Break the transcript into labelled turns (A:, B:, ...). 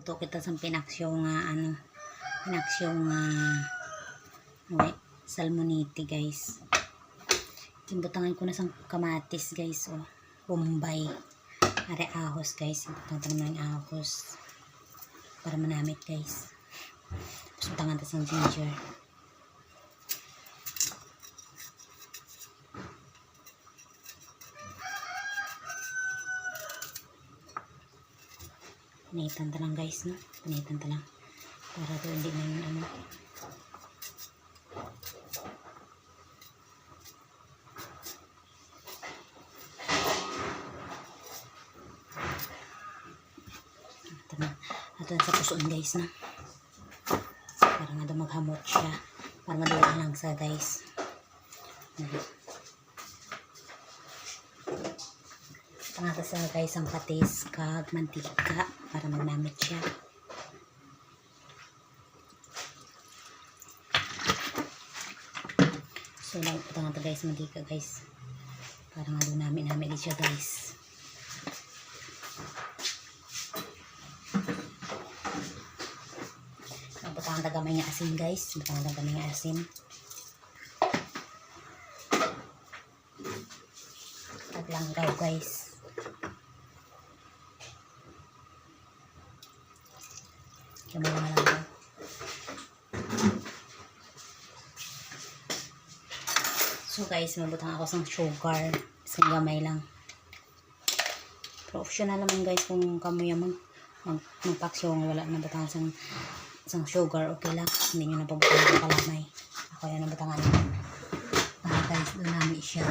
A: magluto kita sa pinaksyo nga salmonite guys. Imbutangan ko na sa kamatis guys, oh. Bombay. Are ahos guys. Imbutangan ko ng ahos para manamit guys. Tapos imbutangan ko sa ginger. Panitan ta lang guys, no? Panitan ta lang. Para to hindi na yung ano. Ito sa pusoon guys, na. Para nga daw maghamot siya. Para madula lang sa guys. Pangata sa guys ang patis kag mantika para magnamit siya. So lang ito nga guys mantika guys. Para nga doon namin siya guys. Butang tagamay nga asin guys. Butang tagamay nga asin. Taglanggaw guys. Kamay nga lang. So guys, mabutang ako sa sugar. Isang gamay lang. Pero optional naman guys kung kamoy magpaksyo wala na butang isang sugar, okay lang. Hindi nyo na pabutang ng kalamay. Ako yan ang butangan. Guys, doon namin siya.